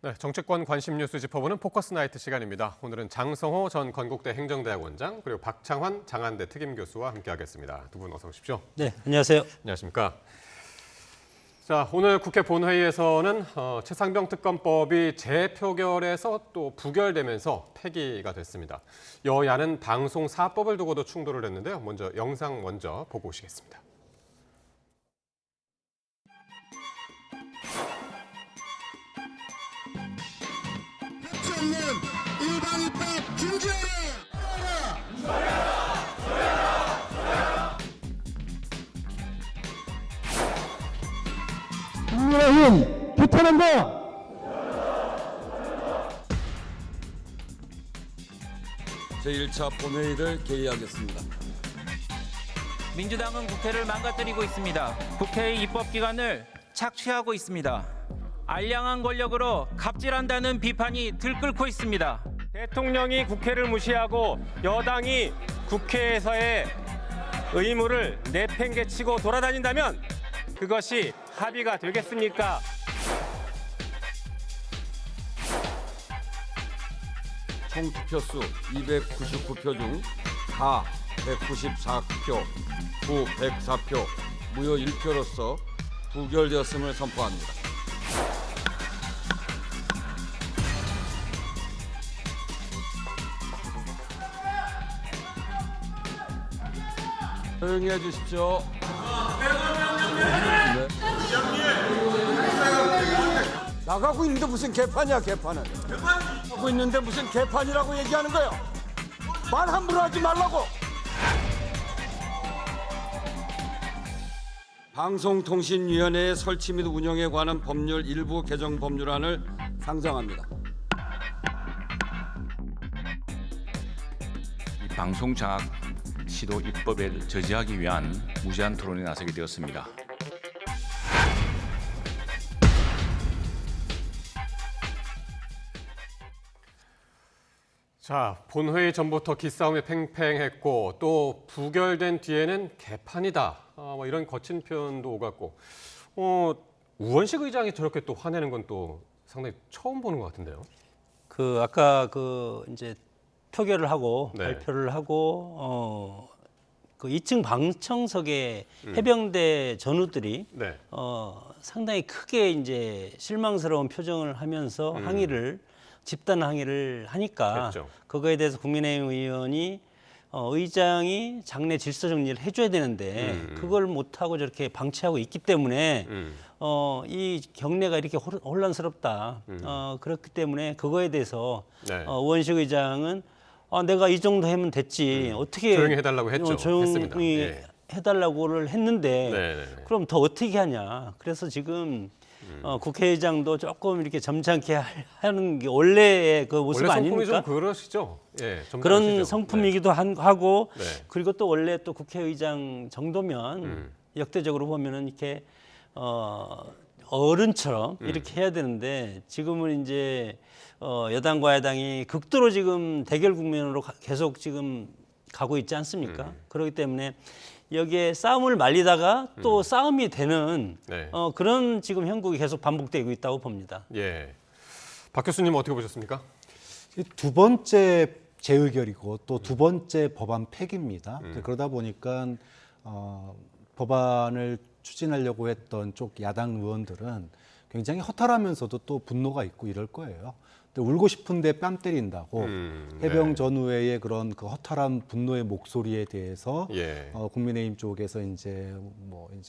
네, 정치권 관심 뉴스 짚어보는 포커스 나이트 시간입니다. 오늘은 장성호 전 건국대 행정대학원장 그리고 박창환 장안대 특임교수와 함께하겠습니다. 두 분 어서 오십시오. 네, 안녕하세요. 안녕하십니까. 자, 오늘 국회 본회의에서는 최상병 특검법이 재표결에서 또 부결되면서 폐기가 됐습니다. 여야는 방송 4법을 두고도 충돌을 했는데요. 먼저 영상 보고 오시겠습니다. 없는 일방입법 중지하라! 국민의힘 규탄한다! 제1차 본회의를 개의하겠습니다. 민주당은 국회를 망가뜨리고 있습니다. 국회의 입법기관을 착취하고 있습니다. 알량한 권력으로 갑질한다는 비판이 들끓고 있습니다. 대통령이 국회를 무시하고 여당이 국회에서의 의무를 내팽개치고 돌아다닌다면 그것이 합의가 되겠습니까? 총 투표수 299표 중 다 194표, 부 104표, 무효 1표로서 부결되었음을 선포합니다. 조용히 해주십시오. 네. 나가고 있는데 무슨 개판이야, 개판은. 나가고 있는데 무슨 개판이라고 얘기하는 거야. 말 함부로 하지 말라고. 방송통신위원회의 설치 및 운영에 관한 법률 일부 개정 법률안을 상정합니다. 방송 장악 시도 입법에 저지하기 위한 무제한 토론에 나서게 되었습니다. 자, 본회의 전부터 기싸움이 팽팽했고 또 부결된 뒤에는 개판이다. 이런 거친 표현도 오갔고 우원식 의장이 저렇게 또 화내는 건 또 상당히 처음 보는 것 같은데요. 아까 이제 표결을 하고 네. 발표를 하고 그 2층 방청석에 해병대 전우들이 네. 상당히 크게 이제 실망스러운 표정을 하면서 집단 항의를 하니까 그랬죠. 그거에 대해서 국민의힘 의원이 의장이 장내 질서 정리를 해줘야 되는데 그걸 못하고 저렇게 방치하고 있기 때문에 이 경례가 이렇게 혼란스럽다. 그렇기 때문에 그거에 대해서 네. 우원식 의장은 내가 이 정도 하면 됐지. 어떻게 조용히 해달라고 했죠. 조용히 했습니다. 예. 해달라고를 했는데 네. 그럼 더 어떻게 하냐. 그래서 지금 국회의장도 조금 이렇게 점잖게 하는 게 원래의 그 모습 원래 성품이 아닙니까? 좀 그러시죠? 예, 그런 점잖으시죠? 성품이기도 하고 네. 그리고 또 원래 또 국회의장 정도면 역대적으로 보면은 이렇게 어른처럼 이렇게 해야 되는데 지금은 이제 여당과 야당이 극도로 지금 대결 국면으로 계속 지금 가고 있지 않습니까? 그렇기 때문에 여기에 싸움을 말리다가 또 싸움이 되는 네. 그런 지금 형국이 계속 반복되고 있다고 봅니다. 예. 박 교수님 어떻게 보셨습니까? 두 번째 재의결이고 또 두 번째 법안 폐기입니다. 그러다 보니까 법안을 추진하려고 했던 쪽 야당 의원들은 굉장히 허탈하면서도 또 분노가 있고 이럴 거예요. 근데 울고 싶은데 뺨 때린다고 해병 전우회의 그런 그 허탈한 분노의 목소리에 대해서 예. 국민의힘 쪽에서 이제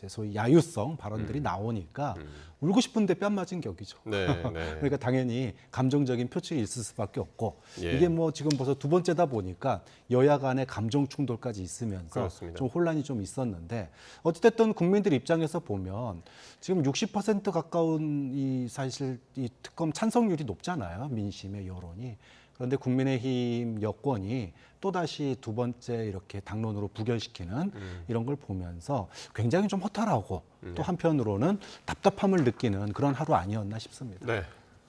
소위 야유성 발언들이 나오니까 울고 싶은데 뺨 맞은 격이죠. 네. 그러니까 당연히 감정적인 표출이 있을 수밖에 없고 예. 이게 지금 벌써 두 번째다 보니까 여야 간의 감정 충돌까지 있으면서 그렇습니다. 좀 혼란이 좀 있었는데 어찌됐든 국민들 입장에서 보면 지금 60% 가까운 사실 이 특검 찬성률이 높잖아요. 민심의 여론이. 그런데 국민의힘 여권이 또다시 두 번째 이렇게 당론으로 부결시키는 이런 걸 보면서 굉장히 좀 허탈하고 또 한편으로는 답답함을 느끼는 그런 하루 아니었나 싶습니다. 네.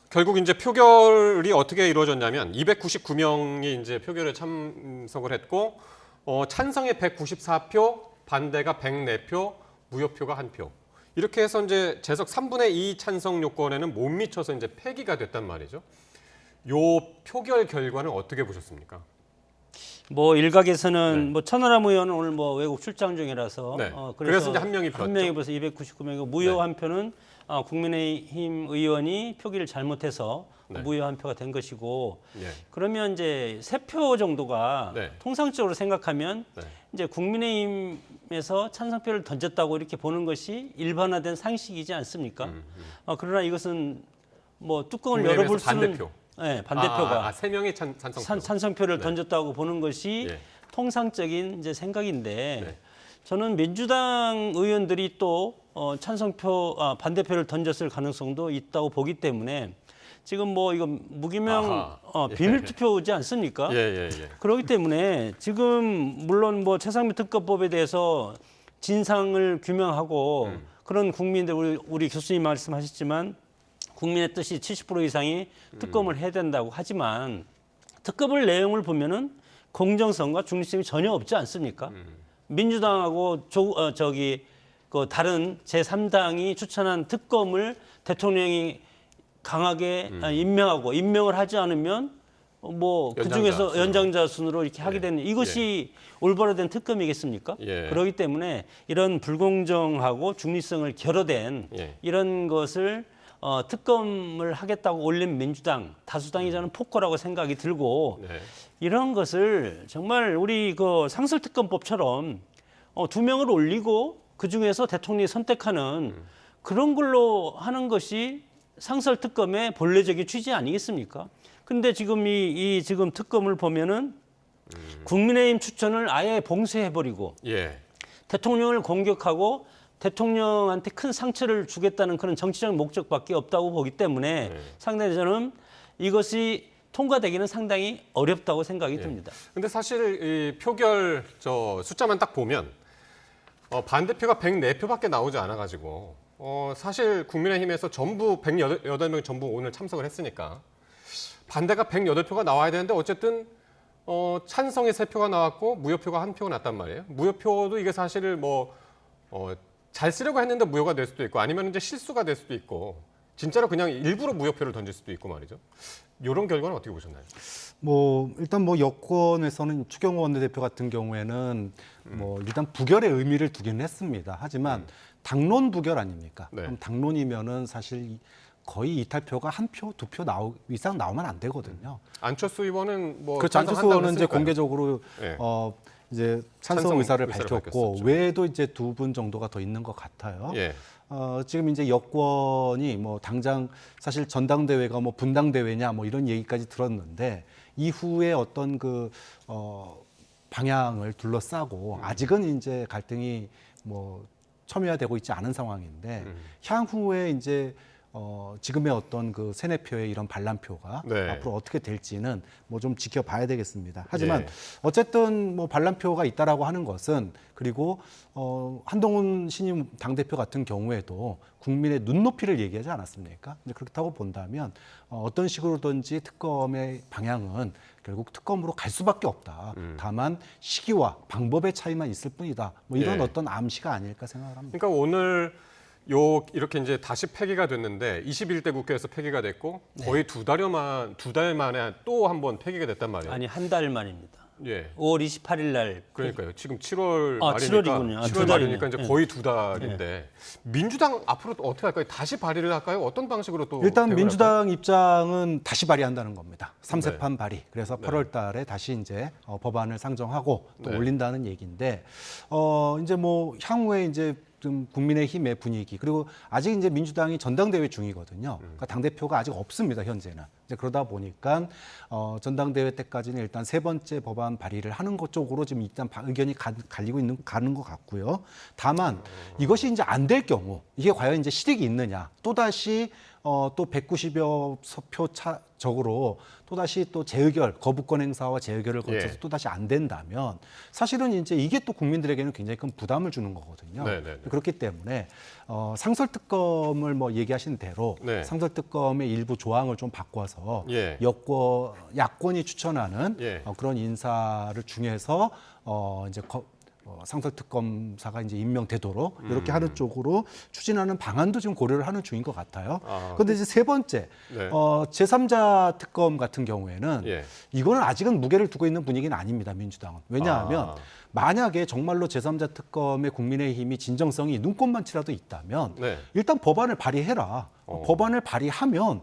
결국 이제 표결이 어떻게 이루어졌냐면 299명이 이제 표결에 참석을 했고 찬성이 194표, 반대가 104표, 무효표가 1표. 이렇게 해서 이제 재석 3분의 2 찬성 요건에는 못 미쳐서 이제 폐기가 됐단 말이죠. 요 표결 결과는 어떻게 보셨습니까? 뭐 일각에서는 뭐 천하람 의원은 오늘 뭐 외국 출장 중이라서 네. 그래서 이제 한 명이 한 명이 벌써 299명이고 무효 한 표는 국민의힘 의원이 표기를 잘못해서 네. 무효 한 표가 된 것이고 예. 그러면 이제 3표 정도가 네. 통상적으로 생각하면 네. 이제 국민의힘에서 찬성표를 던졌다고 이렇게 보는 것이 일반화된 상식이지 않습니까? 그러나 이것은 뭐 뚜껑을 열어볼 수는 반대표. 네, 반대표가 3명이 찬성표. 찬성표를 네. 던졌다고 보는 것이 예. 통상적인 이제 생각인데 네. 저는 민주당 의원들이 또 반대표를 던졌을 가능성도 있다고 보기 때문에 지금 뭐 이거 무기명 비밀 투표지 않습니까? 예. 그렇기 때문에 지금 물론 뭐 최상민 특검법에 대해서 진상을 규명하고 그런 국민들 우리 교수님 말씀하셨지만 국민의 뜻이 70% 이상이 특검을 해야 된다고 하지만 특검을 내용을 보면은 공정성과 중립성이 전혀 없지 않습니까? 민주당하고 그 다른 제3당이 추천한 특검을 대통령이 강하게 임명을 하지 않으면 뭐 그중에서 연장자 순으로 이렇게 하게 되는 이것이 올바르된 특검이겠습니까? 그렇기 때문에 이런 불공정하고 중립성을 결여된 이런 것을 특검을 하겠다고 올린 민주당 다수당이 저는 폭거라고 생각이 들고 이런 것을 정말 우리 그 상설특검법처럼 2명을 올리고 그 중에서 대통령이 선택하는 그런 걸로 하는 것이 상설특검의 본래적인 취지 아니겠습니까? 근데 지금 이 지금 특검을 보면은 국민의힘 추천을 아예 봉쇄해버리고 대통령을 공격하고 대통령한테 큰 상처를 주겠다는 그런 정치적 목적밖에 없다고 보기 때문에 상당히 저는 이것이 통과되기는 상당히 어렵다고 생각이 듭니다. 근데 사실 이 표결 숫자만 딱 보면 반대표가 104표밖에 나오지 않아가지고 사실 국민의힘에서 전부 108명 전부 오늘 참석을 했으니까 반대가 108표가 나와야 되는데 어쨌든 찬성의 3표가 나왔고 무효표가 1표가 났단 말이에요. 무효표도 이게 사실 잘 쓰려고 했는데 무효가 될 수도 있고 아니면 이제 실수가 될 수도 있고 진짜로 그냥 일부러 무효표를 던질 수도 있고 말이죠. 이런 결과는 어떻게 보셨나요? 일단 여권에서는 추경호 원내대표 같은 경우에는 일단 부결의 의미를 두기는 했습니다. 하지만 당론 부결 아닙니까? 그럼 당론이면은 사실 거의 이탈표가 1표, 2표 이상 나오면 안 되거든요. 안철수 의원은 그렇죠. 안철수 의원은 이제 공개적으로 이제 찬성 의사를 밝혔고 외에도 이제 2분 정도가 더 있는 것 같아요. 지금 이제 여권이 당장 사실 전당대회가 분당대회냐 이런 얘기까지 들었는데 이후에 어떤 방향을 둘러싸고 아직은 이제 갈등이 첨예화되고 있지 않은 상황인데 향후에 이제 지금의 어떤 세네표의 이런 반란표가 앞으로 어떻게 될지는 좀 지켜봐야 되겠습니다. 하지만 어쨌든 반란표가 있다라고 하는 것은 그리고 한동훈 신임 당대표 같은 경우에도 국민의 눈높이를 얘기하지 않았습니까? 그렇다고 본다면 어떤 식으로든지 특검의 방향은 결국 특검으로 갈 수밖에 없다. 다만 시기와 방법의 차이만 있을 뿐이다. 이런 어떤 암시가 아닐까 생각을 합니다. 그러니까 오늘 이렇게 이제 다시 폐기가 됐는데 21대 국회에서 폐기가 됐고 거의 두 달 만에 또 한 번 폐기가 됐단 말이에요. 아니 한 달 만입니다. 5월 28일 날. 그러니까요. 지금 7월 말이니까 7월이군요. 7월 말이니까 이제 거의 2달인데 민주당 앞으로 또 어떻게 할까요? 다시 발의를 할까요? 어떤 방식으로 또 일단 민주당 입장은 다시 발의한다는 겁니다. 3세판 발의. 그래서 8월 달에 다시 이제 법안을 상정하고 또 올린다는 얘기인데 이제 향후에 이제 좀 국민의힘의 분위기 그리고 아직 이제 민주당이 전당대회 중이거든요. 그러니까 당대표가 아직 없습니다. 현재는. 이제 그러다 보니까 전당대회 때까지는 일단 3번째 법안 발의를 하는 것 쪽으로 지금 일단 의견이 가는 것 같고요. 다만 이것이 이제 안 될 경우 이게 과연 이제 실익이 있느냐 또다시 또 190여 표 차적으로 또다시 또 재의결, 거부권 행사와 재의결을 거쳐서 또다시 안 된다면 사실은 이제 이게 또 국민들에게는 굉장히 큰 부담을 주는 거거든요. 그렇기 때문에 상설특검을 얘기하신 대로 상설특검의 일부 조항을 좀 바꿔서 야권이 추천하는 그런 인사를 중에서 이제 상설특검사가 이제 임명되도록 이렇게 하는 쪽으로 추진하는 방안도 지금 고려를 하는 중인 것 같아요. 그런데 이제 세 번째 네. 제3자 특검 같은 경우에는 예. 이거는 아직은 무게를 두고 있는 분위기는 아닙니다. 민주당은. 왜냐하면 만약에 정말로 제3자 특검의 국민의힘이 진정성이 눈꼽만치라도 있다면 네. 일단 법안을 발의해라. 법안을 발의하면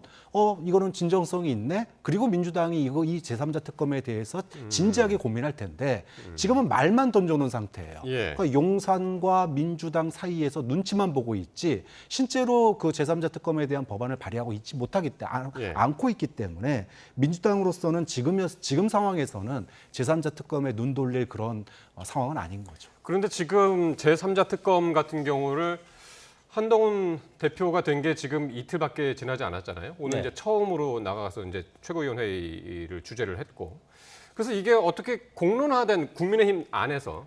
이거는 진정성이 있네. 그리고 민주당이 이 제3자 특검에 대해서 진지하게 고민할 텐데 지금은 말만 던져놓은 상태예요. 예. 그러니까 용산과 민주당 사이에서 눈치만 보고 있지 실제로 그 제3자 특검에 대한 법안을 발의하고 있지 못하기 때문에 예. 않고 있기 때문에 민주당으로서는 지금 상황에서는 제3자 특검에 눈 돌릴 그런 상황은 아닌 거죠. 그런데 지금 제3자 특검 같은 경우를 한동훈 대표가 된 게 지금 이틀밖에 지나지 않았잖아요. 오늘 네. 이제 처음으로 나가서 이제 최고위원회의를 주재를 했고, 그래서 이게 어떻게 공론화된 국민의힘 안에서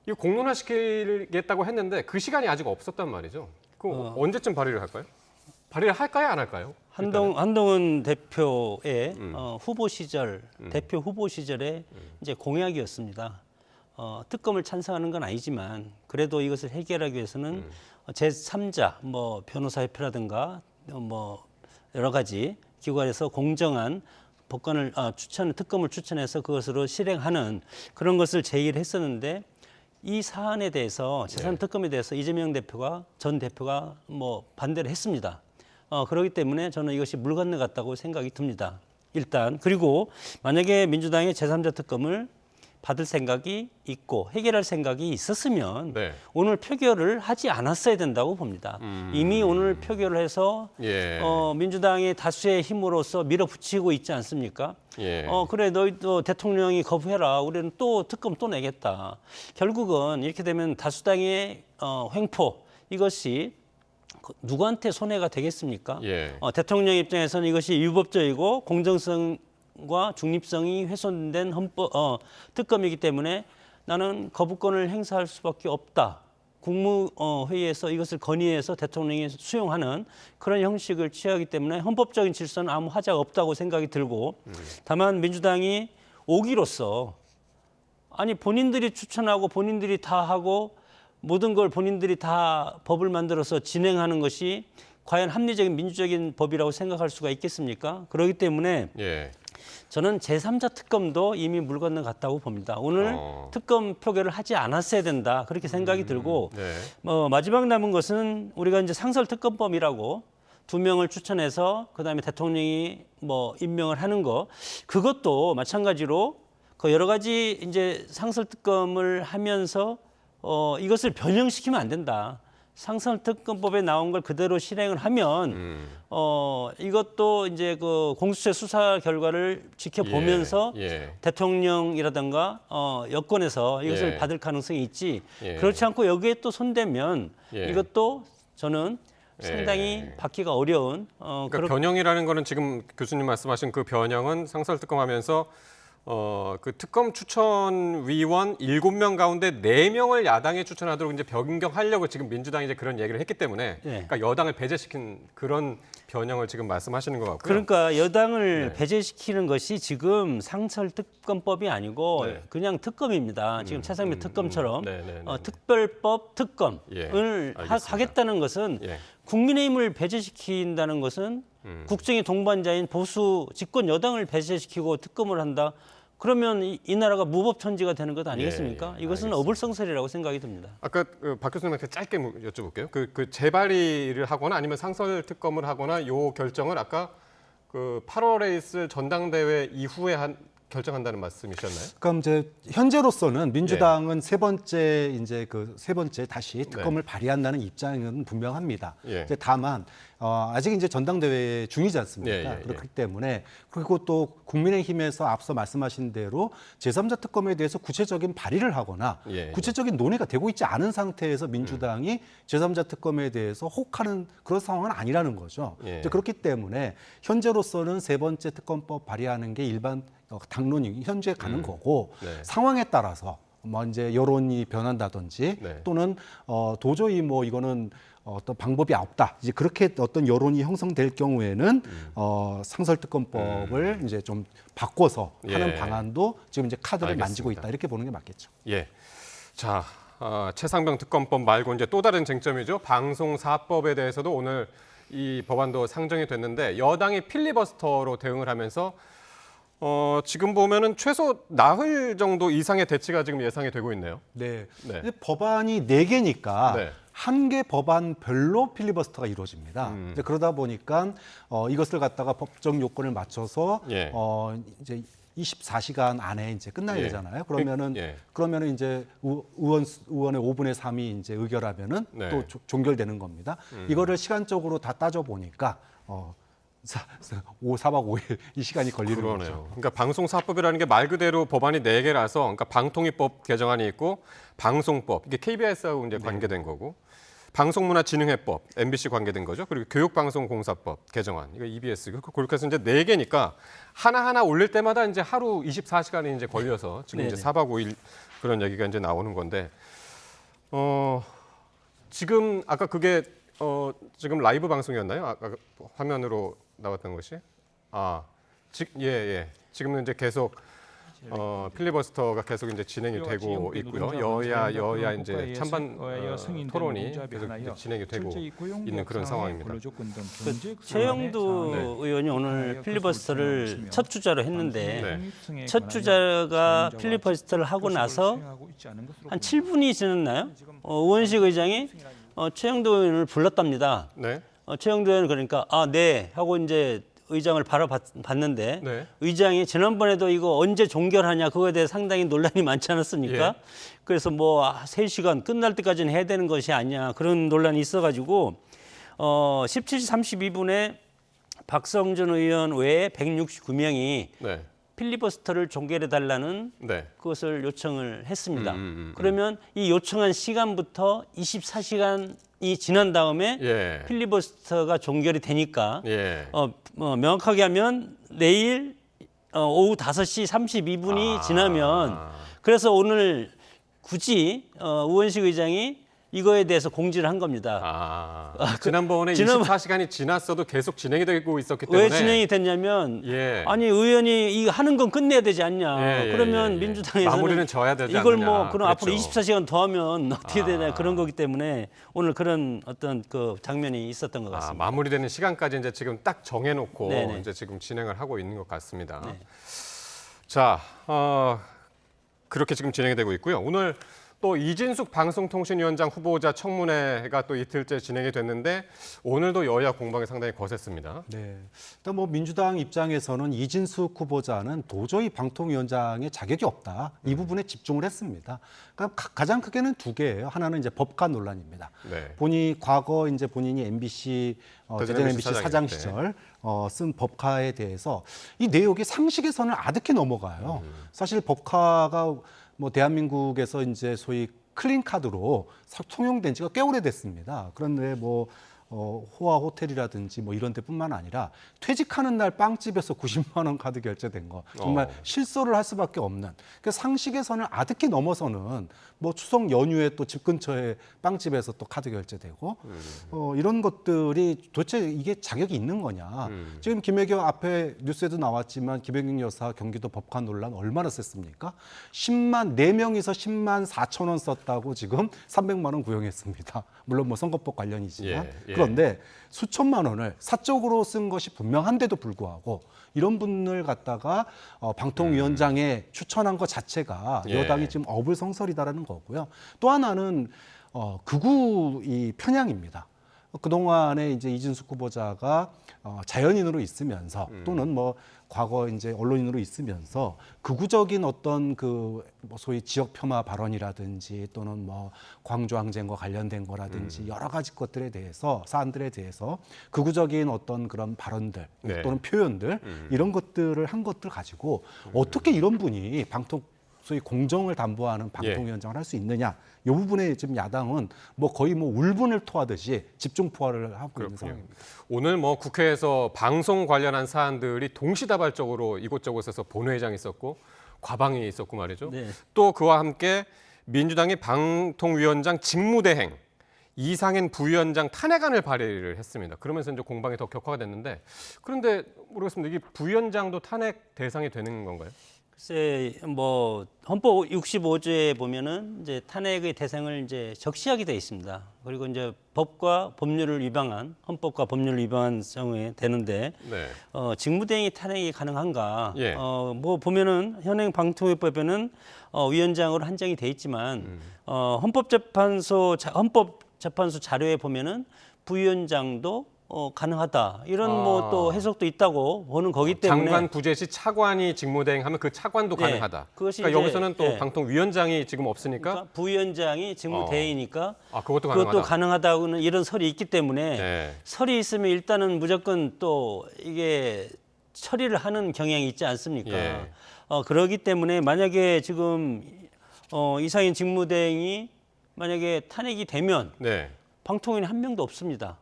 이거 공론화시키겠다고 했는데 그 시간이 아직 없었단 말이죠. 그 언제쯤 발의를 할까요? 발의를 할까요, 안 할까요? 한동훈 대표의 후보 시절 대표 후보 시절에 이제 공약이었습니다. 특검을 찬성하는 건 아니지만 그래도 이것을 해결하기 위해서는 제3자 뭐 변호사협회라든가 뭐 여러 가지 기관에서 공정한 법관을 특검을 추천해서 그것으로 실행하는 그런 것을 제의를 했었는데 이 사안에 대해서 제3 특검에 대해서 이재명 대표가 전 대표가 뭐 반대를 했습니다. 그렇기 때문에 저는 이것이 물 건너갔다고 생각이 듭니다. 일단 그리고 만약에 민주당이 제3자 특검을 받을 생각이 있고 해결할 생각이 있었으면 네. 오늘 표결을 하지 않았어야 된다고 봅니다. 이미 오늘 표결을 해서 예. 민주당의 다수의 힘으로써 밀어붙이고 있지 않습니까? 예. 그래 너희도 대통령이 거부해라. 우리는 또 특검 또 내겠다. 결국은 이렇게 되면 다수당의 횡포 이것이 누구한테 손해가 되겠습니까? 예. 대통령 입장에서는 이것이 유법적이고 공정성과 중립성이 훼손된 특검이기 때문에 나는 거부권을 행사할 수밖에 없다. 국무회의에서 이것을 건의해서 대통령이 수용하는 그런 형식을 취하기 때문에 헌법적인 질서는 아무 하자가 없다고 생각이 들고 다만 민주당이 오기로서 아니 본인들이 추천하고 본인들이 다 하고 모든 걸 본인들이 다 법을 만들어서 진행하는 것이 과연 합리적인 민주적인 법이라고 생각할 수가 있겠습니까? 그렇기 때문에 예. 저는 제3자 특검도 이미 물 건너갔다고 봅니다. 오늘 특검 표결을 하지 않았어야 된다. 그렇게 생각이 들고 네. 마지막 남은 것은 우리가 이제 상설특검법이라고 2명을 추천해서 그다음에 대통령이 뭐 임명을 하는 거 그것도 마찬가지로 그 여러 가지 이제 상설특검을 하면서 이것을 변형시키면 안 된다. 상설특검법에 나온 걸 그대로 실행을 하면 이것도 이제 그 공수처 수사 결과를 지켜보면서 대통령이라든가 여권에서 이것을 받을 가능성이 있지. 그렇지 않고 여기에 또 손대면 이것도 저는 상당히 받기가 어려운 그러니까 변형이라는 거는 지금 교수님 말씀하신 그 변형은 상설특검하면서 그 특검 추천위원 7명 가운데 4명을 야당에 추천하도록 이제 변경하려고 지금 민주당이 이제 그런 얘기를 했기 때문에 그러니까 여당을 배제시킨 그런 변형을 지금 말씀하시는 것 같고요. 그러니까 여당을 배제시키는 것이 지금 상설특검법이 아니고 그냥 특검입니다. 지금 최상민 특검처럼 특별법 특검을 하겠다는 것은 국민의힘을 배제시킨다는 것은 국정의 동반자인 보수 집권 여당을 배제시키고 특검을 한다. 그러면 이 나라가 무법천지가 되는 것 아니겠습니까? 이것은 어불성설이라고 생각이 듭니다. 아까 박 교수님한테 짧게 여쭤볼게요. 그 재발의를 하거나 아니면 상설특검을 하거나 요 결정을 아까 그 8월에 있을 전당대회 이후에 결정한다는 말씀이셨나요? 그럼 이제 현재로서는 민주당은 세 번째 다시 특검을 발의한다는 입장은 분명합니다. 이제 다만 아직 이제 전당대회 중이지 않습니까? 그렇기 때문에 그리고 또 국민의힘에서 앞서 말씀하신 대로 제3자 특검에 대해서 구체적인 발의를 하거나 구체적인 논의가 되고 있지 않은 상태에서 민주당이 제3자 특검에 대해서 혹하는 그런 상황은 아니라는 거죠. 이제 그렇기 때문에 현재로서는 세 번째 특검법 발의하는 게 일반 당론이 현재 가는 거고 상황에 따라서 뭐 이제 여론이 변한다든지 또는 도저히 뭐 이거는 어떤 방법이 없다. 이제 그렇게 어떤 여론이 형성될 경우에는 상설특검법을 이제 좀 바꿔서 하는 방안도 지금 이제 카드를 만지고 있다. 이렇게 보는 게 맞겠죠. 예. 자, 최상병 특검법 말고 이제 또 다른 쟁점이죠. 방송사법에 대해서도 오늘 이 법안도 상정이 됐는데 여당이 필리버스터로 대응을 하면서 지금 보면은 최소 나흘 정도 이상의 대치가 지금 예상이 되고 있네요. 네. 네. 근데 법안이 4개니까 네. 한 개 법안별로 필리버스터가 이루어집니다. 이제 그러다 보니까 이것을 갖다가 법적 요건을 맞춰서 예. 이제 24시간 안에 이제 끝나야 예. 되잖아요. 그러면은 예. 그러면은 이제 의원의 5분의 3이 이제 의결하면은 네. 또 종결되는 겁니다. 이거를 시간적으로 다 따져 보니까 4박 5일 이 시간이 걸리는 그러네요. 거죠. 그러니까 방송사법이라는 게 말 그대로 법안이 4개라서 그러니까 방통위법 개정안이 있고 방송법 이게 KBS하고 이제 관계된 거고 방송문화진흥회법 MBC 관계된 거죠. 그리고 교육방송공사법 개정안 이거 EBS 그렇게 해서 이제 4개니까 하나하나 올릴 때마다 이제 하루 24시간이 이제 걸려서 지금 이제 네네. 4박 5일 그런 얘기가 이제 나오는 건데 지금 아까 그게 지금 라이브 방송이었나요? 아까 화면으로 나왔던 것이? 예. 지금은 이제 계속 필리버스터가 계속 이제 진행이 되고 있고요. 여야 이제 찬반 토론이 계속 이제 진행이 되고 있는 그런 상황입니다. 최영두 네. 의원이 오늘 필리버스터를 첫 주자로 했는데 네. 첫 주자가 필리버스터를 하고 나서 한 7분이 지났나요? 우원식 의장이 최영두 의원을 불렀답니다. 네. 최영두 의원은 그러니까 네 하고 이제 의장을 바로 봤는데 네. 의장이 지난번에도 이거 언제 종결하냐 그거에 대해 상당히 논란이 많지 않았습니까? 예. 그래서 뭐 3시간 끝날 때까지는 해야 되는 것이 아니냐 그런 논란이 있어가지고 17시 32분에 박성준 의원 외에 169명이 네. 필리버스터를 종결해달라는 네. 그것을 요청을 했습니다. 그러면 이 요청한 시간부터 24시간이 지난 다음에 예. 필리버스터가 종결이 되니까 예. 명확하게 하면 내일 오후 5시 32분이 지나면 그래서 오늘 굳이 우원식 의장이 이거에 대해서 공지를 한 겁니다. 지난번에 24시간이 지났어도 계속 진행이 되고 있었기 때문에 왜 진행이 됐냐면 예. 아니 의원이 이거 하는 건 끝내야 되지 않냐. 예, 그러면 예. 민주당에서는 마무리는 져야 되지 이걸 않느냐. 뭐 그럼 앞으로 그랬죠. 24시간 더 하면 어떻게 되냐 그런 거기 때문에 오늘 그런 어떤 그 장면이 있었던 것 같습니다. 마무리되는 시간까지 이제 지금 딱 정해놓고 네네. 이제 지금 진행을 하고 있는 것 같습니다. 네. 자, 그렇게 지금 진행이 되고 있고요. 오늘 또 이진숙 방송통신위원장 후보자 청문회가 또 이틀째 진행이 됐는데 오늘도 여야 공방이 상당히 거셌습니다. 네. 일단 뭐 민주당 입장에서는 이진숙 후보자는 도저히 방통위원장의 자격이 없다. 이 부분에 집중을 했습니다. 그러니까 가장 크게는 2개예요. 하나는 이제 법관 논란입니다. 네. 과거 이제 본인이 MBC 대전 MBC 사장 사장일 때. 시절 쓴 법카에 대해서 이 내용이 상식에서는 아득히 넘어가요. 사실 법카가 뭐 대한민국에서 이제 소위 클린 카드로 통용된 지가 꽤 오래됐습니다. 그런데 뭐 호화 호텔이라든지 뭐 이런 데뿐만 아니라 퇴직하는 날 빵집에서 90만 원 카드 결제된 거 정말 실소를 할 수밖에 없는 그 상식에서는 아득히 넘어서는 뭐 추석 연휴에 또 집 근처에 빵집에서 또 카드 결제되고 이런 것들이 도대체 이게 자격이 있는 거냐. 지금 김혜경 앞에 뉴스에도 나왔지만 김혜경 여사 경기도 법관 논란 얼마나 셌습니까? 4명이서 10만 4천 원 썼다고 지금 300만 원 구형했습니다. 물론 뭐 선거법 관련이지만 예. 그런데 수천만 원을 사적으로 쓴 것이 분명한데도 불구하고 이런 분을 갖다가 방통위원장에 추천한 것 자체가 예. 여당이 지금 어불성설이다라는 거고요. 또 하나는 극우 이 편향입니다. 그동안에 이제 이진숙 후보자가 자연인으로 있으면서 또는 뭐 과거 이제 언론인으로 있으면서 극우적인 어떤 그 뭐 소위 지역 폄하 발언이라든지 또는 뭐 광주 항쟁과 관련된 거라든지 여러 가지 것들에 대해서 사안들에 대해서 극우적인 어떤 그런 발언들 네. 또는 표현들 이런 것들을 한 것들 가지고 어떻게 이런 분이 소위 공정을 담보하는 방통위원장을 할 수 있느냐 이 부분에 지금 야당은 뭐 거의 뭐 울분을 토하듯이 집중 포화를 하고 있는 상황입니다. 오늘 뭐 국회에서 방송 관련한 사안들이 동시다발적으로 이곳저곳에서 본회의장이 있었고 과방이 있었고 말이죠. 네. 또 그와 함께 민주당이 방통위원장 직무대행 이상현 부위원장 탄핵안을 발의를 했습니다. 그러면서 이제 공방이 더 격화가 됐는데 그런데 모르겠습니다. 이게 부위원장도 탄핵 대상이 되는 건가요? 글쎄, 뭐 헌법 65조에 보면은 이제 탄핵의 대상을 이제 적시하게 돼 있습니다. 그리고 이제 법과 법률을 위반한 헌법과 법률을 위반한 경우에 되는데 네. 직무대행이 탄핵이 가능한가? 예. 뭐 보면은 현행 방통위법에는 위원장으로 한정이 돼 있지만 헌법재판소 자료에 보면은 부위원장도 가능하다 이런 뭐 또 해석도 있다고 보는 거기 때문에 장관 부재 시 차관이 직무대행하면 그 차관도 네, 가능하다. 그것이 그러니까 이제, 여기서는 또 예. 방통위원장이 지금 없으니까 그러니까 부위원장이 직무대행이니까 그것도 가능하다. 그것도 가능하다고는 이런 설이 있기 때문에 네. 설이 있으면 일단은 무조건 또 이게 처리를 하는 경향이 있지 않습니까? 예. 그러기 때문에 만약에 지금 이상인 직무대행이 만약에 탄핵이 되면 네. 방통위는 한 명도 없습니다.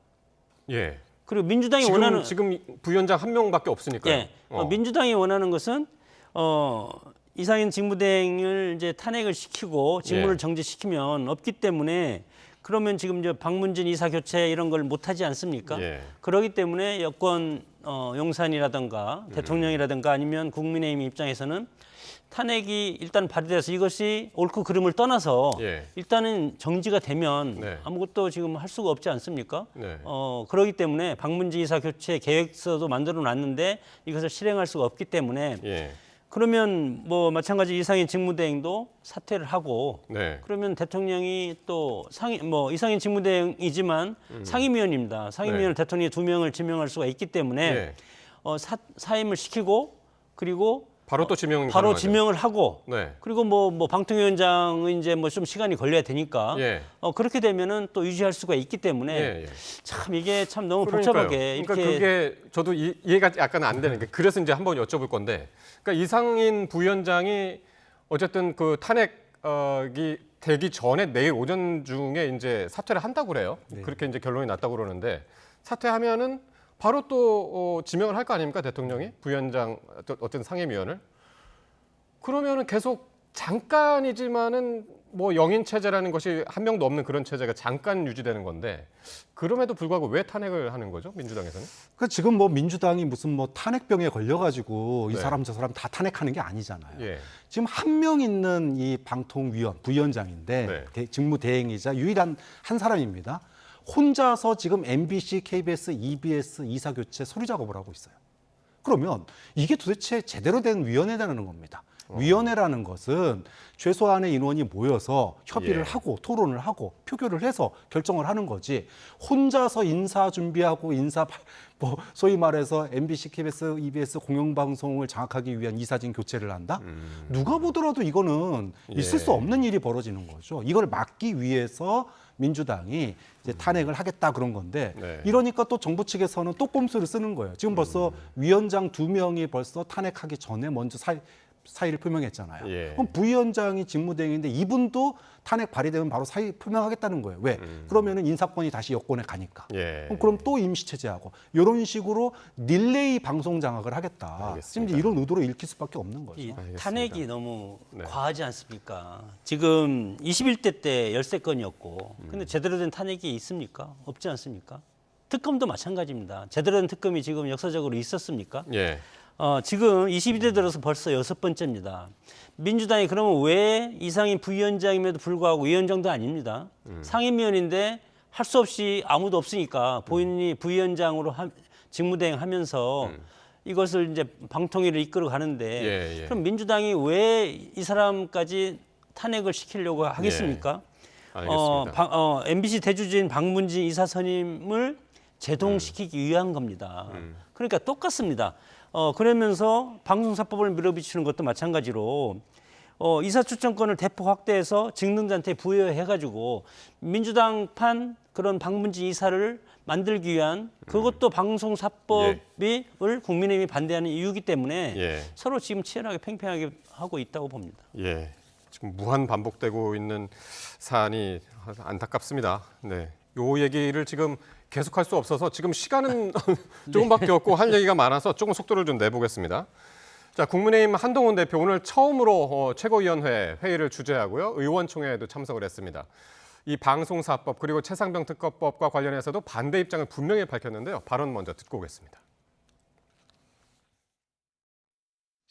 예. 그리고 민주당이 원하는 지금 부위원장 한 명밖에 없으니까요. 예, 민주당이 원하는 것은 이상인 직무대행을 이제 탄핵을 시키고 직무를 예. 정지시키면 없기 때문에 그러면 지금 이제 방문진 이사 교체 이런 걸 못하지 않습니까? 예. 그렇기 때문에 여권 용산이라든가 대통령이라든가 아니면 국민의힘 입장에서는 탄핵이 일단 발의돼서 이것이 옳고 그름을 떠나서 예. 일단은 정지가 되면 네. 아무것도 지금 할 수가 없지 않습니까? 네. 그렇기 때문에 방문지 이사 교체 계획서도 만들어 놨는데 이것을 실행할 수가 없기 때문에 예. 그러면 뭐 마찬가지 이상인 직무대행도 사퇴를 하고 네. 그러면 대통령이 또 이상인 직무대행이지만 상임위원입니다. 상임위원을 네. 대통령이 2명을 지명할 수가 있기 때문에 예. 사임을 시키고 그리고 바로 또 지명이 바로 가능하죠. 지명을 하고 네. 그리고 뭐 방통위원장은 이제 뭐 좀 시간이 걸려야 되니까 예. 그렇게 되면은 또 유지할 수가 있기 때문에 예, 예. 참 이게 참 너무 그러니까요. 복잡하게 그러니까 이렇게 그게 저도 이해가 약간 안 되는 게 그래서 이제 한번 여쭤볼 건데, 그러니까 이상인 부위원장이 어쨌든 그 탄핵이 되기 전에 내일 오전 중에 이제 사퇴를 한다고 그래요. 네. 그렇게 이제 결론이 났다고 그러는데 사퇴하면은 바로 또 지명을 할 거 아닙니까 대통령이 부위원장 어떤 상임위원을. 그러면은 계속 잠깐이지만은 뭐 영인 체제라는 것이 한 명도 없는 그런 체제가 잠깐 유지되는 건데 그럼에도 불구하고 왜 탄핵을 하는 거죠 민주당에서는? 그 지금 뭐 민주당이 무슨 뭐 탄핵병에 걸려가지고 이 네. 사람 저 사람 다 탄핵하는 게 아니잖아요. 예. 지금 한 명 있는 이 방통위원 부위원장인데 네. 직무대행이자 유일한 한 사람입니다. 혼자서 지금 MBC, KBS, EBS 이사 교체 서류 작업을 하고 있어요. 그러면 이게 도대체 제대로 된 위원회라는 겁니다. 위원회라는 것은 최소한의 인원이 모여서 협의를 예. 하고 토론을 하고 표결을 해서 결정을 하는 거지. 혼자서 인사 준비하고 뭐 소위 말해서 MBC, KBS, EBS 공영방송을 장악하기 위한 이사진 교체를 한다? 누가 보더라도 이거는 있을 수 예. 없는 일이 벌어지는 거죠. 이걸 막기 위해서 민주당이 이제 탄핵을 하겠다 그런 건데 네. 이러니까 또 정부 측에서는 또 꼼수를 쓰는 거예요. 지금 벌써 위원장 2명이 벌써 탄핵하기 전에 먼저 사의를 표명했잖아요. 예. 그럼 부위원장이 직무대행인데 이분도 탄핵 발의되면 바로 사의 표명하겠다는 거예요. 왜? 그러면은 인사권이 다시 여권에 가니까. 예. 그럼 또 임시체제하고 이런 식으로 딜레이 방송 장악을 하겠다. 지금 이제 이런 의도로 읽힐 수밖에 없는 거죠. 이 알겠습니다. 탄핵이 너무 네. 과하지 않습니까? 지금 21대 때 13건이었고 근데 제대로 된 탄핵이 있습니까? 없지 않습니까? 특검도 마찬가지입니다. 제대로 된 특검이 지금 역사적으로 있었습니까? 예. 지금 22대 들어서 벌써 6번째입니다. 민주당이 그러면 왜 이상인 부위원장임에도 불구하고 위원장도 아닙니다. 상임위원인데 할 수 없이 아무도 없으니까 본인이 부위원장으로 직무대행 하면서 이것을 이제 방통위를 이끌어 가는데 예, 예. 그럼 민주당이 왜 이 사람까지 탄핵을 시키려고 하겠습니까? 알겠습니다. MBC 대주주인 방문진 이사 선임을 제동시키기 위한 겁니다. 그러니까 똑같습니다. 그러면서 방송사법을 밀어붙이는 것도 마찬가지로 이사 추천권을 대폭 확대해서 직능자한테 부여해가지고 민주당판 그런 방문진 이사를 만들기 위한 그것도 방송사법을 국민의힘이 반대하는 이유이기 때문에 예. 서로 지금 치열하게 팽팽하게 하고 있다고 봅니다. 예. 지금 무한 반복되고 있는 사안이 안타깝습니다. 네. 요 얘기를 지금 계속할 수 없어서 지금 시간은 조금밖에 없고 할 얘기가 많아서 조금 속도를 좀 내보겠습니다. 자, 국민의힘 한동훈 대표 오늘 처음으로 최고위원회 회의를 주재하고요. 의원총회에도 참석을 했습니다. 이 방송사법 그리고 최상병 특검법과 관련해서도 반대 입장을 분명히 밝혔는데요. 발언 먼저 듣고 오겠습니다.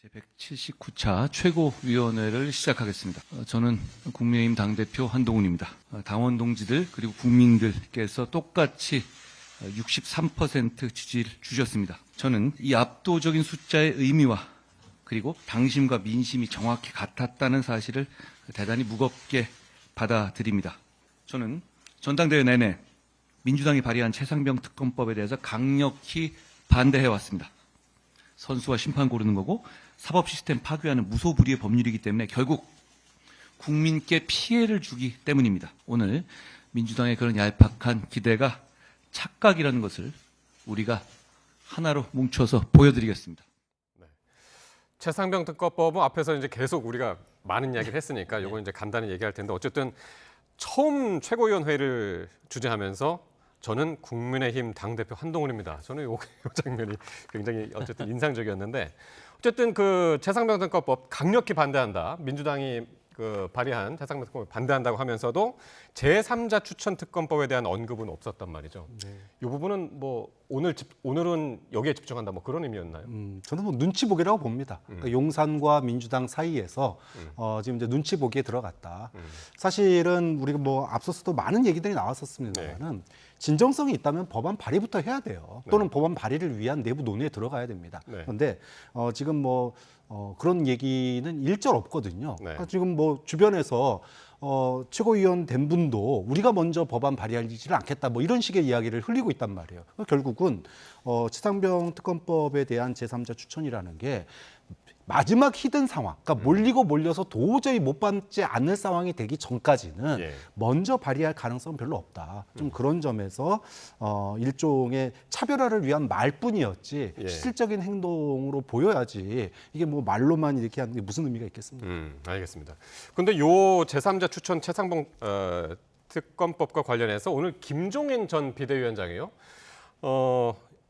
제179차 최고위원회를 시작하겠습니다. 저는 국민의힘 당대표 한동훈입니다. 당원 동지들 그리고 국민들께서 똑같이 63% 지지를 주셨습니다. 저는 이 압도적인 숫자의 의미와 그리고 당심과 민심이 정확히 같았다는 사실을 대단히 무겁게 받아들입니다. 저는 전당대회 내내 민주당이 발의한 최상병 특검법에 대해서 강력히 반대해왔습니다. 선수와 심판 고르는 거고 사법 시스템 파괴하는 무소불위의 법률이기 때문에 결국 국민께 피해를 주기 때문입니다. 오늘 민주당의 그런 얄팍한 기대가 착각이라는 것을 우리가 하나로 뭉쳐서 보여드리겠습니다. 최상병 특검법은 앞에서 이제 계속 우리가 많은 이야기를 했으니까 이건 이제 간단히 얘기할 텐데 어쨌든 처음 최고위원회를 주재하면서 저는 국민의힘 당대표 한동훈입니다. 저는 요 장면이 굉장히 어쨌든 인상적이었는데 어쨌든 그 최상병 특검법 강력히 반대한다. 민주당이 그 발의한 최상병 특검을 반대한다고 하면서도 제3자 추천 특검법에 대한 언급은 없었단 말이죠. 이 부분은 뭐 오늘은 여기에 집중한다 뭐 그런 의미였나요? 저는 뭐 눈치 보기라고 봅니다. 그러니까 용산과 민주당 사이에서 지금 이제 눈치 보기에 들어갔다. 사실은 우리가 뭐 앞서서도 많은 얘기들이 나왔었습니다만은 진정성이 있다면 법안 발의부터 해야 돼요. 또는 법안 발의를 위한 내부 논의에 들어가야 됩니다. 그런데 지금 뭐 그런 얘기는 일절 없거든요. 그러니까 지금 뭐 주변에서 최고위원 된 분도 우리가 먼저 법안 발의하지를 않겠다 뭐 이런 식의 이야기를 흘리고 있단 말이에요. 결국은 최상병 특검법에 대한 제3자 추천이라는 게 마지막 히든 상황, 그러니까 몰리고 몰려서 도저히 못 받지 않을 상황이 되기 전까지는 먼저 발의할 가능성은 별로 없다. 좀 그런 점에서 일종의 차별화를 위한 말뿐이었지 실질적인 행동으로 보여야지 이게 뭐 말로만 이렇게 하는 게 무슨 의미가 있겠습니까? 알겠습니다. 그런데 요 제3자 추천 최상병 특검법과 관련해서 오늘 김종인 전 비대위원장이요.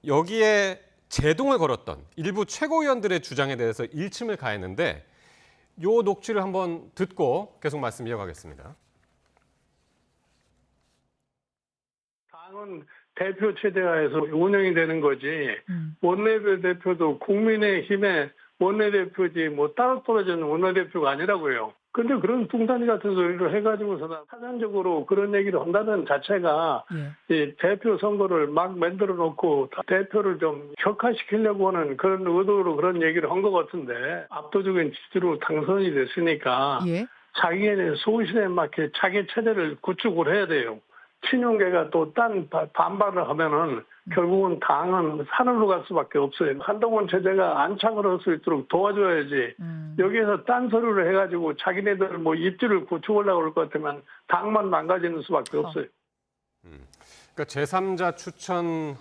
여기에 제동을 걸었던 일부 최고위원들의 주장에 대해서 일침을 가했는데 요 녹취를 한번 듣고 계속 말씀 이어가겠습니다. 당은 대표 체제하에서 운영이 되는 거지 원내대표도 국민의힘의 원내대표지 뭐 따로 떨어지는 원내대표가 아니라고요. 근데 그런 뚱딴지 같은 소리를 해가지고서는 사전적으로 그런 얘기를 한다는 자체가 이 대표 선거를 막 만들어 놓고 대표를 좀 격화시키려고 하는 그런 의도로 그런 얘기를 한 것 같은데 압도적인 지지로 당선이 됐으니까 자기의 소신에 맞게 자기 체제를 구축을 해야 돼요. 친윤계가 또 딴 반발을 하면은 결국은 당은 산으로 갈 수밖에 없어요. 한동훈 체제가 안착을 할 수 있도록 도와줘야지. 여기에서 딴소리를 해가지고 자기네들 뭐 입지를 구축하려고 그럴 것 같으면 당만 망가지는 수밖에 없어요. 그러니까 제3자 추천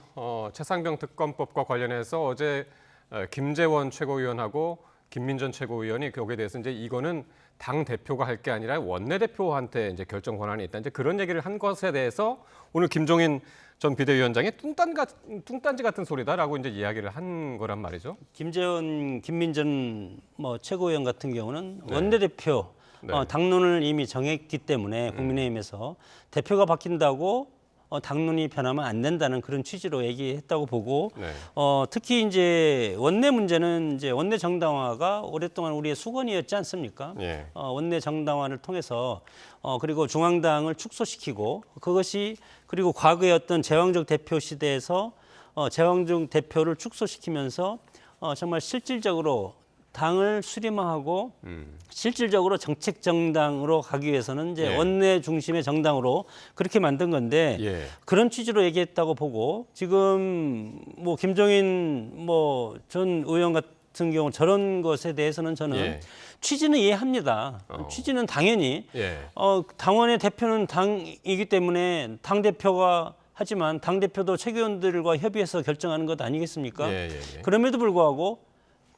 최상병 특검법과 관련해서 어제 김재원 최고위원하고 김민전 최고위원이 거기에 대해서 이제 이거는 당 대표가 할 게 아니라 원내대표한테 이제 결정 권한이 있다. 이제 그런 얘기를 한 것에 대해서 오늘 김종인 전 비대위원장이 뚱딴지 같은 소리다라고 이제 이야기를 한 거란 말이죠. 김재원, 김민전 뭐 최고위원 같은 경우는 원내대표 당론을 이미 정했기 때문에 국민의힘에서 대표가 바뀐다고 당론이 변하면 안 된다는 그런 취지로 얘기했다고 보고 특히 이제 원내 문제는 이제 원내 정당화가 오랫동안 우리의 수건이었지 않습니까? 원내 정당화를 통해서 그리고 중앙당을 축소시키고 그것이 그리고 과거의 어떤 제왕적 대표 시대에서 제왕적 대표를 축소시키면서 정말 실질적으로 당을 수렴화하고 실질적으로 정책 정당으로 가기 위해서는 이제 원내 중심의 정당으로 그렇게 만든 건데 그런 취지로 얘기했다고 보고 지금 뭐 김종인 뭐 전 의원 같은 경우 저런 것에 대해서는 저는 취지는 이해합니다. 취지는 당연히 당원의 대표는 당이기 때문에 당 대표가 하지만 당 대표도 최고위원들과 협의해서 결정하는 것 아니겠습니까? 그럼에도 불구하고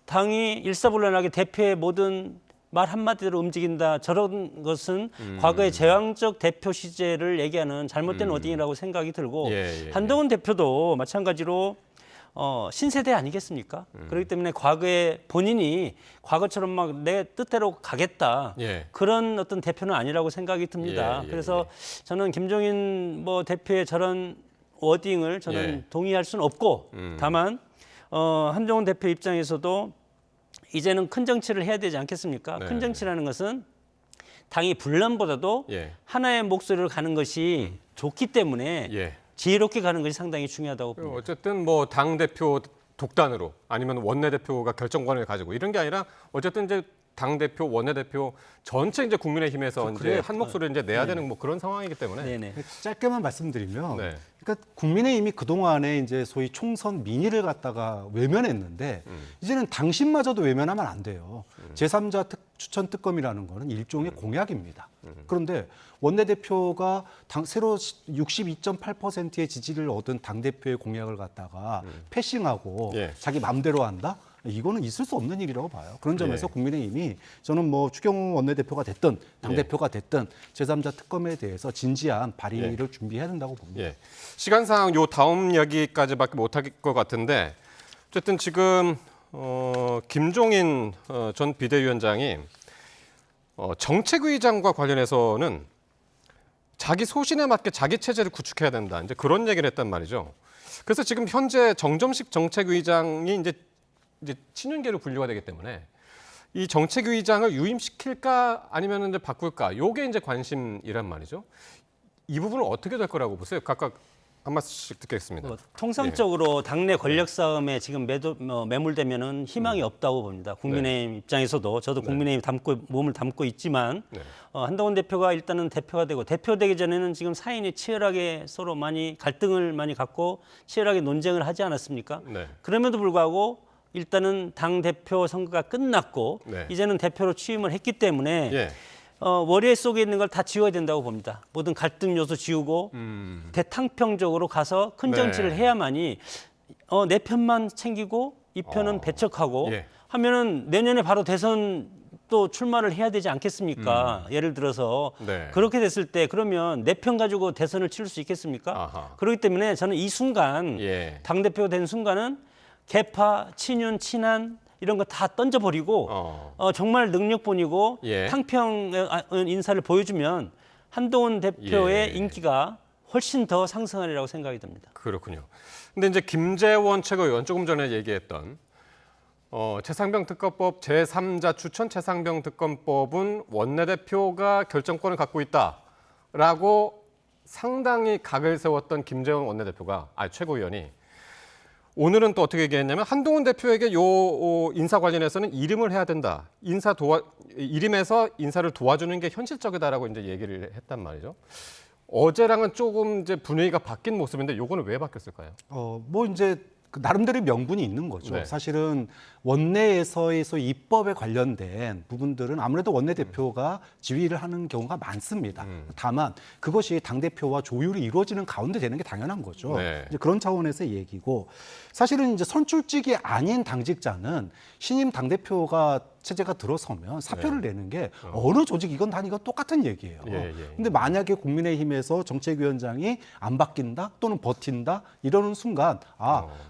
당이 일사불란하게 대표의 모든 말 한마디로 움직인다. 저런 것은 과거의 제왕적 대표 시제를 얘기하는 잘못된 워딩이라고 생각이 들고 한동훈 대표도 마찬가지로 신세대 아니겠습니까? 그렇기 때문에 과거에 본인이 과거처럼 막 내 뜻대로 가겠다. 그런 어떤 대표는 아니라고 생각이 듭니다. 그래서 저는 김종인 뭐 대표의 저런 워딩을 저는 동의할 수는 없고 다만 한동훈 대표 입장에서도 이제는 큰 정치를 해야 되지 않겠습니까? 네. 큰 정치라는 것은 당이 분란보다도 예. 하나의 목소리로 가는 것이 좋기 때문에 예. 지혜롭게 가는 것이 상당히 중요하다고 봅니다. 어쨌든 뭐 당 대표 독단으로 아니면 원내 대표가 결정권을 가지고 이런 게 아니라 어쨌든 이제 당 대표, 원내 대표 전체 이제 국민의힘에서 이제 한 목소리를 이제 내야 되는 뭐 그런 상황이기 때문에. 네네. 짧게만 말씀드리면, 네. 그러니까 국민의힘이 그 동안에 이제 소위 총선 민의를 갖다가 외면했는데 이제는 당신마저도 외면하면 안 돼요. 제3자 추천 특검이라는 거는 일종의 공약입니다. 그런데 원내대표가 새로 62.8%의 지지를 얻은 당대표의 공약을 갖다가 패싱하고 예. 자기 맘대로 한다? 이거는 있을 수 없는 일이라고 봐요. 그런 점에서 예. 국민의힘이 저는 뭐 추경호 원내대표가 됐든 당대표가 됐든 제3자 특검에 대해서 진지한 발의를 준비해야 된다고 봅니다. 예. 시간상 요 다음 이야기까지밖에 못할 것 같은데 어쨌든 지금 김종인 전 비대위원장이 정책의장과 관련해서는 자기 소신에 맞게 자기 체제를 구축해야 된다. 이제 그런 얘기를 했단 말이죠. 그래서 지금 현재 정점식 정책의장이 이제 친윤계로 분류가 되기 때문에 이 정책의장을 유임시킬까 아니면 이제 바꿀까? 요게 이제 관심이란 말이죠. 이 부분은 어떻게 될 거라고 보세요? 각각 한 말씀씩 듣겠습니다. 통상적으로 당내 권력 싸움에 지금 매몰되면은 희망이 없다고 봅니다. 국민의힘 입장에서도 저도 국민의힘 몸을 담고 있지만 네. 한동훈 대표가 일단은 대표가 되고 대표되기 전에는 지금 사인이 치열하게 서로 많이 갈등을 많이 갖고 치열하게 논쟁을 하지 않았습니까? 네. 그럼에도 불구하고 일단은 당 대표 선거가 끝났고 네. 이제는 대표로 취임을 했기 때문에 예. 머리 속에 있는 걸 다 지워야 된다고 봅니다. 모든 갈등 요소 지우고 대탕평적으로 가서 큰 네. 정치를 해야만이 내 편만 챙기고 이 편은 배척하고 예. 하면은 내년에 바로 대선 또 출마를 해야 되지 않겠습니까? 예를 들어서 네. 그렇게 됐을 때 그러면 내 편 가지고 대선을 치를 수 있겠습니까? 아하. 그렇기 때문에 저는 이 순간 예. 당대표가 된 순간은 개파, 친윤, 친한 이런 거 다 던져버리고 정말 능력본이고 예. 탕평 인사를 보여주면 한동훈 대표의 예. 인기가 훨씬 더 상승하리라고 생각이 듭니다. 그렇군요. 근데 이제 김재원 최고위원 조금 전에 얘기했던 최상병 특검법 제3자 추천 최상병 특검법은 원내대표가 결정권을 갖고 있다라고 상당히 각을 세웠던 김재원 원내대표가 최고위원이 오늘은 또 어떻게 얘기했냐면 한동훈 대표에게 요 인사 관련해서는 이름을 해야 된다. 이름에서 인사를 도와주는 게 현실적이다라고 이제 얘기를 했단 말이죠. 어제랑은 조금 이제 분위기가 바뀐 모습인데 요거는 왜 바뀌었을까요? 뭐 이제 나름대로의 명분이 있는 거죠. 네. 사실은 원내에서의 입법에 관련된 부분들은 아무래도 원내대표가 지휘를 하는 경우가 많습니다. 다만 그것이 당대표와 조율이 이루어지는 가운데 되는 게 당연한 거죠. 네. 이제 그런 차원에서의 얘기고 사실은 이제 선출직이 아닌 당직자는 신임 당대표가 체제가 들어서면 사표를 내는 게 어느 조직이건 다 이거 똑같은 얘기예요. 근데 만약에 국민의힘에서 정책위원장이 안 바뀐다 또는 버틴다 이러는 순간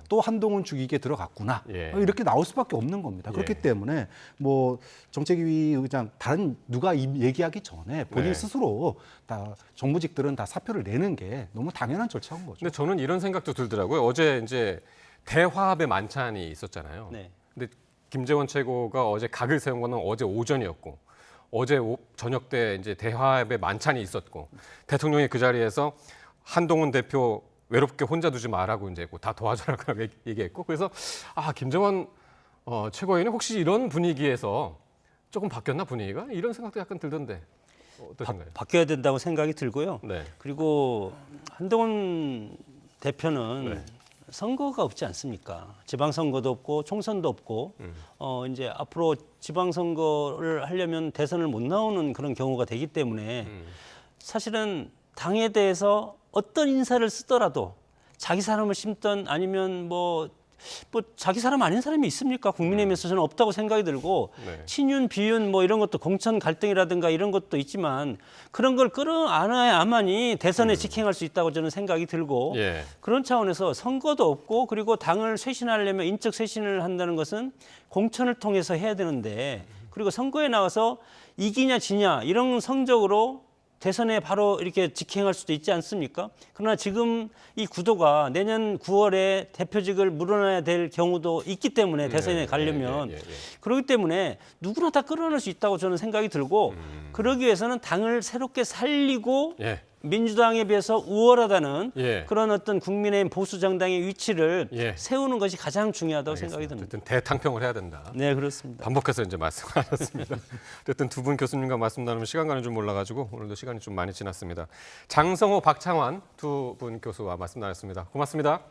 또 한동훈 죽이게 들어갔구나 이렇게 나올 수밖에 없는 겁니다. 그렇기 때문에 뭐 정책위 의장 다른 누가 얘기하기 전에 본인 스스로 다 정무직들은 다 사표를 내는 게 너무 당연한 절차인 거죠. 근데 저는 이런 생각도 들더라고요. 어제 이제 대화합의 만찬이 있었잖아요. 네. 근데 김재원 최고가 어제 각을 세운 거는 어제 오전이었고 어제 저녁 때 이제 대화합의 만찬이 있었고 대통령이 그 자리에서 한동훈 대표 외롭게 혼자 두지 말라고 이제 다 도와주라고 얘기했고 그래서 김재원 최고위원이 혹시 이런 분위기에서 조금 바뀌었나 분위기가 이런 생각도 약간 들던데 어떠신가요? 바뀌어야 된다고 생각이 들고요. 네. 그리고 한동훈 대표는 네. 선거가 없지 않습니까? 지방선거도 없고 총선도 없고 이제 앞으로 지방선거를 하려면 대선을 못 나오는 그런 경우가 되기 때문에 사실은 당에 대해서 어떤 인사를 쓰더라도 자기 사람을 심던 아니면 뭐 자기 사람 아닌 사람이 있습니까? 국민의힘에서 저는 없다고 생각이 들고 네. 친윤, 비윤 뭐 이런 것도 공천 갈등이라든가 이런 것도 있지만 그런 걸 끌어안아야만이 대선에 직행할 수 있다고 저는 생각이 들고 예. 그런 차원에서 선거도 없고 그리고 당을 쇄신하려면 인적 쇄신을 한다는 것은 공천을 통해서 해야 되는데 그리고 선거에 나와서 이기냐 지냐 이런 성적으로 대선에 바로 이렇게 직행할 수도 있지 않습니까? 그러나 지금 이 구도가 내년 9월에 대표직을 물어나야 될 경우도 있기 때문에 대선에 가려면 그렇기 때문에 누구나 다 끌어낼 수 있다고 저는 생각이 들고 그러기 위해서는 당을 새롭게 살리고 민주당에 비해서 우월하다는 그런 어떤 국민의힘 보수 정당의 위치를 세우는 것이 가장 중요하다고 생각이 듭니다. 어쨌든 대탕평을 해야 된다. 네, 그렇습니다. 반복해서 이제 말씀하셨습니다. 어쨌든 두 분 교수님과 말씀 나누면 시간 가는 줄 몰라가지고 오늘도 시간이 좀 많이 지났습니다. 장성호, 박창환 두 분 교수와 말씀 나눴습니다. 고맙습니다.